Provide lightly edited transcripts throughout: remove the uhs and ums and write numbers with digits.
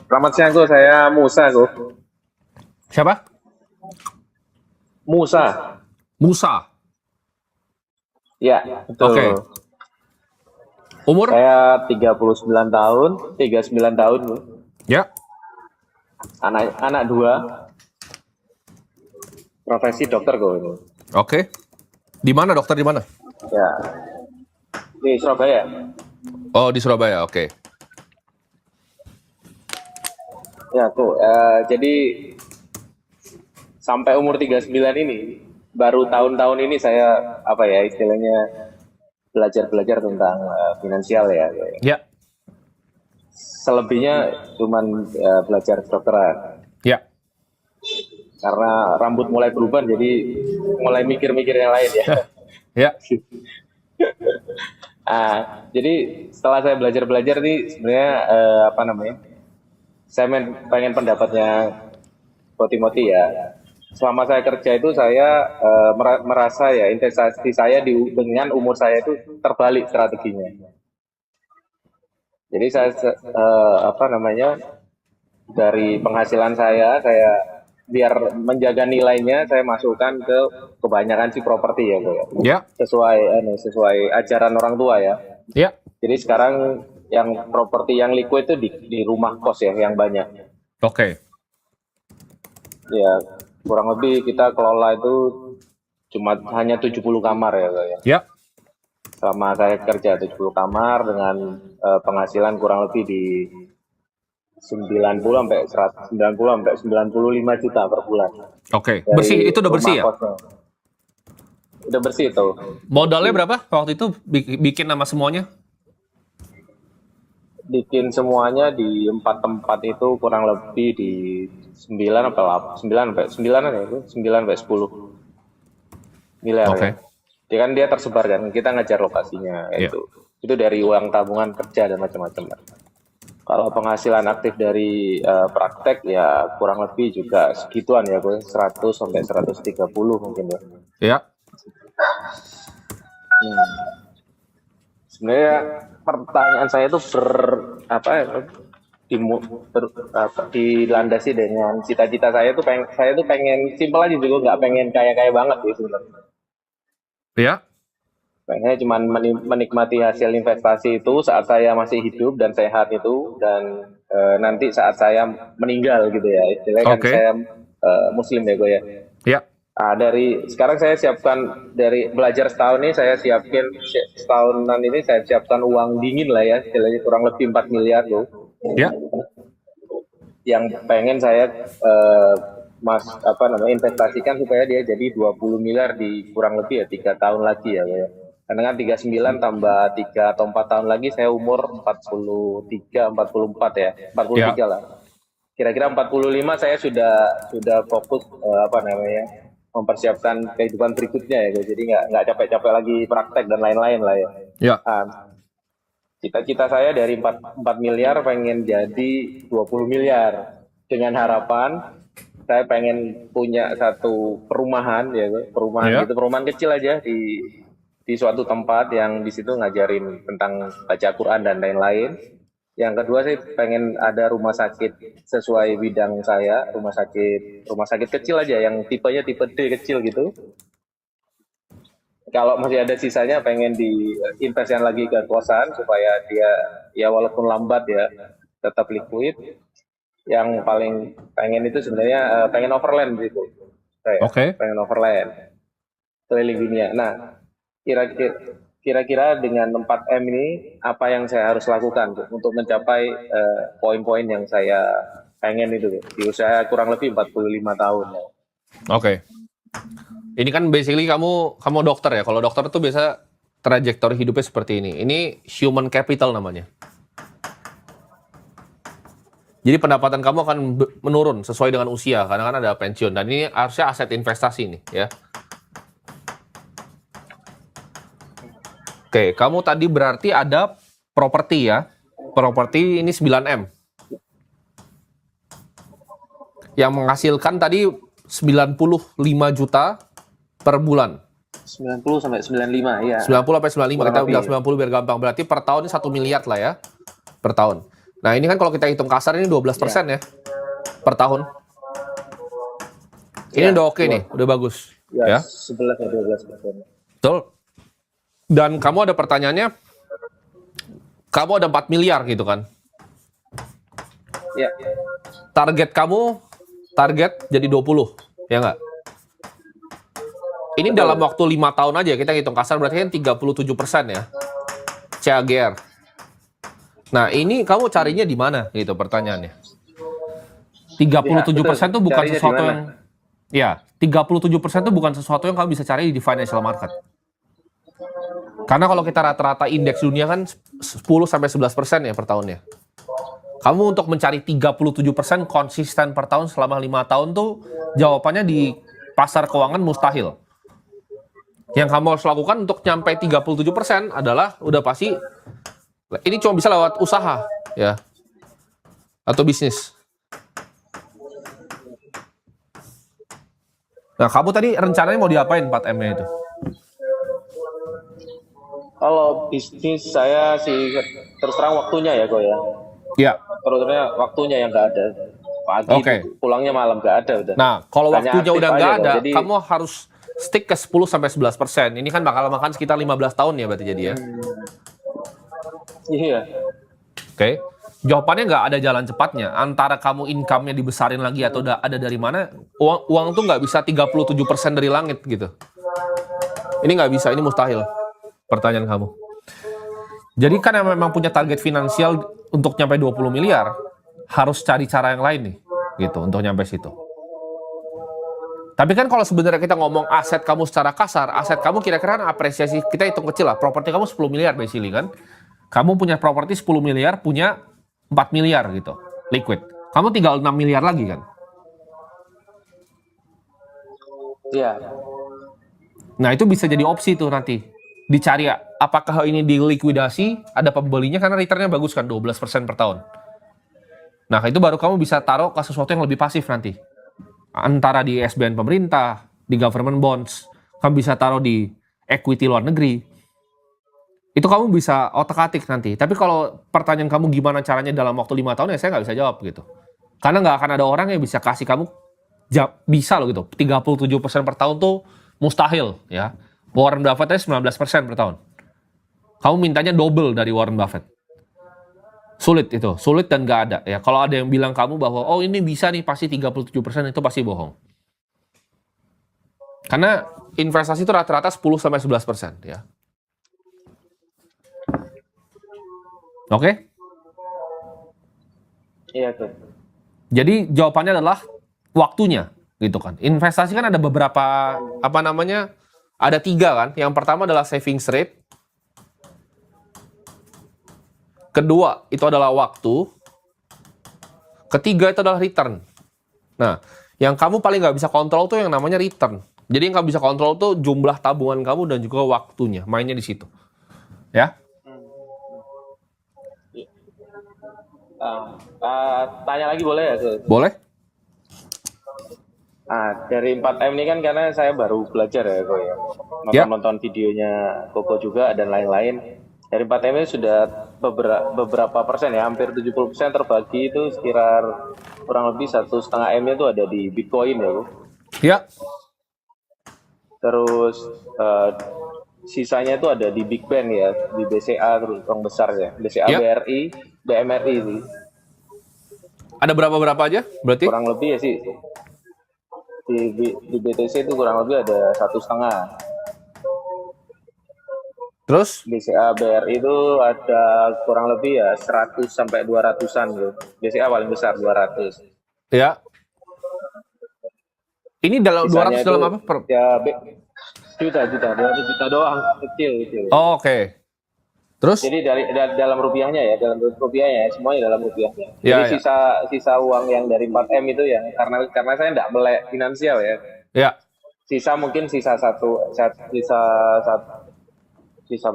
Selamat siang, Go. Saya Musa, Go. Siapa? Musa. Musa. Ya, Oke. betul. Umur? Saya 39 tahun, 39 tahun, Go. Ya. Anak dua, profesi dokter, Go. Ini. Oke. Di mana dokter, di mana? Ya, di Surabaya. Oh, di Surabaya. Oke. Ya, Go. Jadi sampai umur 39 ini, baru tahun-tahun ini saya, apa ya, istilahnya belajar-belajar tentang finansial ya, Go. Ya. Selebihnya cuman belajar kedokteran. Ya. Karena rambut mulai berubah, jadi mulai mikir-mikir yang lain ya. Ya. Jadi setelah saya belajar-belajar nih sebenarnya apa namanya? Saya pengen pendapatnya Ko Timothy ya. Selama saya kerja itu saya merasa ya investasi saya dengan umur saya itu terbalik strateginya. Jadi saya apa namanya? Dari penghasilan saya biar menjaga nilainya saya masukkan ke kebanyakan sih properti ya, Bu, ya. Ya. Sesuai ajaran orang tua ya. Ya. Jadi sekarang yang properti yang liquid itu di rumah kos ya yang banyak. Oke. Ya, kurang lebih kita kelola itu cuma hanya 70 kamar ya, Bu, ya. Ya. Sama saya kerja 70 kamar dengan penghasilan kurang lebih di 90 sampai 190 sampai 95 juta per bulan. Oke. Dari Bersih, itu udah bersih rumah ya? kosnya. Udah bersih itu. Modalnya berapa waktu itu bikin nama semuanya? Bikin semuanya di 4 tempat itu kurang lebih di 9 sampai 9 sampai 9 ya itu 9 sampai 10 miliar Oke. ya. Dia kan dia tersebar kan, kita ngejar lokasinya Ya. itu. Itu dari uang tabungan kerja dan macam-macam. Kalau penghasilan aktif dari praktek ya kurang lebih juga segituan ya, gue 100 sampai 130 mungkin ya. Ya. Sebenarnya pertanyaan saya itu dilandasi dengan cita-cita saya tuh pengen simpel aja juga nggak pengen kaya-kaya banget gitu sebenarnya. Ya. Pengennya cuma menikmati hasil investasi itu saat saya masih hidup dan sehat itu dan nanti saat saya meninggal gitu ya istilahnya kan Oke. saya muslim ya gue ya. Ya. Dari sekarang saya siapkan dari belajar setahun ini setahunan ini saya siapkan uang dingin lah ya istilahnya kurang lebih 4 miliar tuh Ya. yang pengen saya investasikan supaya dia jadi 20 miliar di kurang lebih ya 3 tahun lagi ya. Karena kan 39 tambah 3 atau 4 tahun lagi saya umur 43, 44 ya, 43 lah. Kira-kira 45 saya sudah fokus mempersiapkan kehidupan berikutnya ya. Jadi nggak capek-capek lagi praktek dan lain-lain lah ya. Ya. Cita-cita saya dari 4 miliar pengen jadi 20 miliar dengan harapan saya pengen punya satu perumahan ya, Ya. perumahan kecil aja di suatu tempat yang di situ ngajarin tentang baca Quran dan lain-lain. Yang kedua sih pengen ada rumah sakit sesuai bidang saya, rumah sakit kecil aja yang tipenya tipe D kecil gitu. Kalau masih ada sisanya pengen diinvestasikan lagi ke kosan supaya dia ya walaupun lambat ya tetap liquid. Yang paling pengen itu sebenarnya pengen overland gitu. Oke. Pengen overland keliling dunia. Nah, kira-kira dengan 4M ini apa yang saya harus lakukan untuk mencapai poin-poin yang saya pengen itu di usia kurang lebih 45 tahun. Oke. Ini kan basically kamu dokter ya. Kalau dokter tuh biasa trajektori hidupnya seperti ini. Ini human capital namanya. Jadi pendapatan kamu akan menurun sesuai dengan usia karena kan ada pensiun dan ini harusnya aset investasi nih ya. Oke, kamu tadi berarti ada properti ya. Properti ini 9M. Yang menghasilkan tadi 95 juta per bulan. 90 sampai 95 ya. 90 sampai 95 kita bilang 90 biar gampang. Berarti per tahun ini 1 miliar lah ya. Per tahun. Nah, ini kan kalau kita hitung kasar ini 12% ya per tahun. Ini Ya, udah oke nih, udah bagus. ya Ya, 11 ya 12%. betul. Dan kamu ada pertanyaannya, kamu ada 4 miliar gitu kan. Ya, Target kamu, jadi 20, ya nggak? Ini betul. dalam waktu 5 tahun aja, kita hitung kasar berarti kan 37% ya. CAGR. Nah, ini kamu carinya di mana gitu pertanyaannya. 37% tuh bukan Carinya di sesuatu mana? yang, ya, 37% tuh bukan sesuatu yang kamu bisa cari di financial market. Karena kalau kita rata-rata indeks dunia kan 10-11% ya per tahunnya. Kamu untuk mencari 37% konsisten per tahun selama 5 tahun tuh jawabannya di pasar keuangan mustahil. Yang kamu harus lakukan untuk nyampe 37% adalah udah pasti ini cuma bisa lewat usaha ya atau bisnis. Nah, kamu tadi rencananya mau diapain 4M-nya itu? Kalau bisnis saya sih terus terang waktunya ya kok ya. Ya. Terutama waktunya yang nggak ada. Pagi Oke. pulangnya malam nggak ada udah. Nah, kalau Hanya waktunya aktif udah aja nggak kok. ada, Jadi kamu harus stick ke 10-11%. Ini kan bakal makan sekitar 15 tahun ya berarti jadi ya. iya. Oke. Jawabannya nggak ada jalan cepatnya. Antara kamu income-nya dibesarin lagi atau ada dari mana, uang tuh nggak bisa 37% dari langit gitu. Ini nggak bisa, ini mustahil. Pertanyaan kamu. Jadi kan yang memang punya target finansial untuk nyampe 20 miliar, harus cari cara yang lain nih, gitu, untuk nyampe situ. Tapi kan kalau sebenarnya kita ngomong aset kamu secara kasar, aset kamu kira-kira apresiasi, kita hitung kecil lah, properti kamu 10 miliar basically kan. Kamu punya properti 10 miliar, punya 4 miliar gitu, liquid. Kamu tinggal 6 miliar lagi kan. Iya. Nah, itu bisa jadi opsi tuh nanti. Dicari apakah ini dilikuidasi, ada pembelinya karena returnnya bagus kan, 12% per tahun. Nah, itu baru kamu bisa taruh ke sesuatu yang lebih pasif nanti. Antara di SBN pemerintah, di government bonds, kamu bisa taruh di equity luar negeri. Itu kamu bisa otak-atik nanti. Tapi kalau pertanyaan kamu gimana caranya dalam waktu 5 tahun, ya saya nggak bisa jawab gitu. Karena nggak akan ada orang yang bisa kasih kamu, bisa loh gitu, 37% per tahun tuh mustahil ya. Warren Buffett aja 19% per tahun. Kamu mintanya double dari Warren Buffett. Sulit itu, sulit dan nggak ada ya. Kalau ada yang bilang kamu bahwa oh ini bisa nih pasti 37% itu pasti bohong. Karena investasi itu rata-rata 10-11% ya. Oke? Iya tuh. Jadi jawabannya adalah waktunya gitu kan. Investasi kan ada beberapa ada 3 kan. Yang pertama adalah savings rate. Kedua itu adalah waktu. Ketiga itu adalah return. Nah, yang kamu paling nggak bisa kontrol tuh yang namanya return. Jadi yang kamu bisa kontrol tuh jumlah tabungan kamu dan juga waktunya. Mainnya di situ. Ya. Tanya lagi boleh ya tuh? Boleh? Dari 4M ini kan karena saya baru belajar ya kok ya. Nonton videonya Koko juga dan lain-lain. Dari 4M ini sudah beberapa persen ya, hampir 70% terbagi itu sekitar kurang lebih 1,5 M itu ada di Bitcoin ya, Bu. Ya. Terus sisanya itu ada di Big Bang ya, di BCA terus yang besar ya, BCA, BRI, BMRI sih. Ada berapa aja berarti? Kurang lebih ya sih. Di BTC itu kurang lebih ada 1,5. Terus? BCA BRI itu ada kurang lebih ya 100 sampai 200-an gitu. BCA paling besar 200. Ya. Ini dalam Sisanya 200 dalam apa? Ya juta 200 juta doang, kecil. Oh, oke. Terus? Jadi dari dalam rupiahnya ya, semuanya dalam rupiahnya. Ya, Jadi sisa uang yang dari 4M itu ya, karena saya enggak melek finansial ya. Ya. Sisa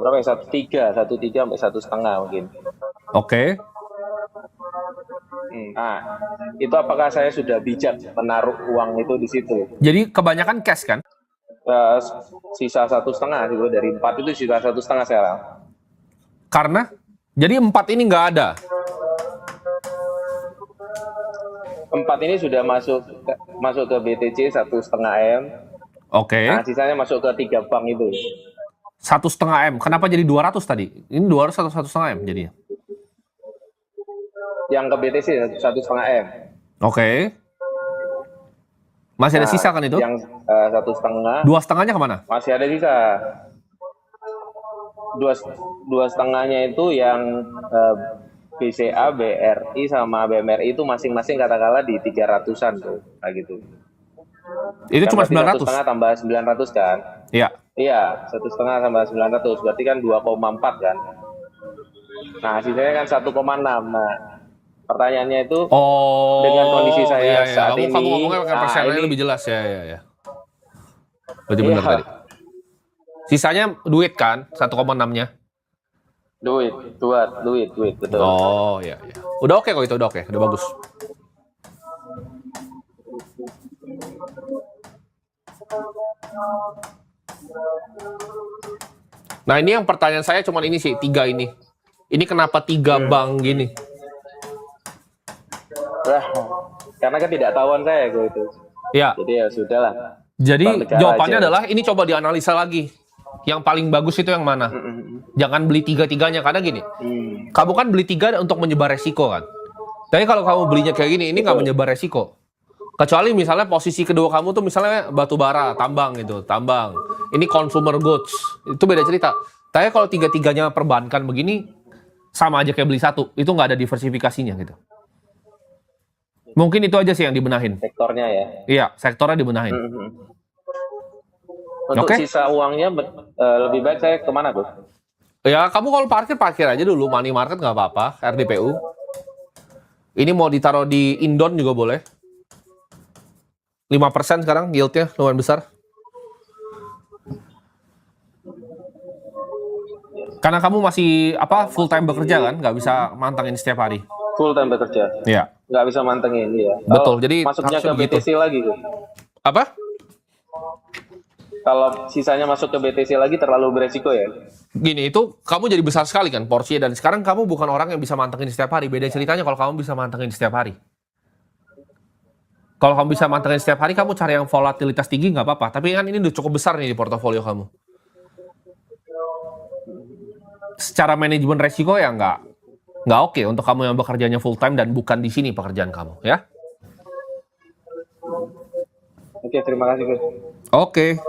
berapa ya? 1,3 sampai 1,5 mungkin. Oke. Itu apakah saya sudah bijak menaruh uang itu di situ? Jadi kebanyakan cash kan? Sisa 1,5 gitu, dari 4 itu sisa 1,5 sekarang. Karena jadi 4 ini nggak ada. 4 ini sudah masuk ke BTC 1,5 M. Oke. Nah, sisanya masuk ke 3 bank itu. 1,5 M. Kenapa jadi 200 tadi? Ini 200 atau 1,5 M jadinya? Yang ke BTC 1,5 M. Oke. Masih ada Nah, sisa kan itu? Yang 1,5 Dua setengahnya kemana? masih ada sisa. Dua setengahnya itu yang BCA, BRI sama BMRI itu masing-masing katakanlah di 300-an tuh, kayak gitu. Itu Kan cuma berarti 900. 1,5 tambah 900 kan? Iya. Iya, 1,5 tambah 900 berarti kan 2,4 kan? Nah, sisanya kan 1,6. Nah, pertanyaannya itu Oh. dengan kondisi saya iya. saat Kamu ini, ngomongnya pakai nah, persennya ini lebih jelas ya. Berarti iya, benar tadi. Sisanya duit kan? 1,6-nya. duit, betul. Oh, iya. Udah oke kok itu, udah oke. Udah bagus. Nah, ini yang pertanyaan saya cuman ini sih, 3 ini. Ini kenapa 3 bank gini? Wah, karena ketidaktahuan saya gue itu. Ya, Jadi ya sudahlah. jadi Bank negara jawabannya aja. adalah ini coba dianalisa lagi. Yang paling bagus itu yang mana? Jangan beli 3-3-nya, karena gini. Kamu kan beli 3 untuk menyebar resiko kan. Tapi kalau kamu belinya kayak gini, ini nggak menyebar resiko. Kecuali misalnya posisi kedua kamu tuh misalnya batu bara, tambang gitu, tambang. Ini consumer goods, itu beda cerita. Tapi kalau 3-3-nya perbankan begini, sama aja kayak beli satu. Itu nggak ada diversifikasinya gitu. Mungkin itu aja sih yang dibenahin. Sektornya ya. Iya, sektornya dibenahin. Untuk Oke. sisa uangnya lebih baik saya kemana tuh? Ya, kamu kalau parkir aja dulu. Money market nggak apa-apa, RDPU. Ini mau ditaruh di Indon juga boleh. 5% sekarang yieldnya lumayan besar. Karena kamu masih full time bekerja kan, nggak bisa mantengin setiap hari. Full time bekerja. Iya. Nggak bisa mantengin ya. Betul, Kalau jadi masuknya ke harusnya begitu. BTC lagi tuh. Apa? Kalau sisanya masuk ke BTC lagi terlalu beresiko ya. Gini, itu kamu jadi besar sekali kan porsinya, dan sekarang kamu bukan orang yang bisa mantengin setiap hari. Beda ceritanya kalau kamu bisa mantengin setiap hari. Kalau kamu bisa mantengin setiap hari, kamu cari yang volatilitas tinggi nggak apa-apa. Tapi kan ini udah cukup besar nih di portofolio kamu. Secara manajemen resiko ya nggak oke untuk kamu yang bekerjanya full time dan bukan di sini pekerjaan kamu, ya. Oke, terima kasih Gus. Oke.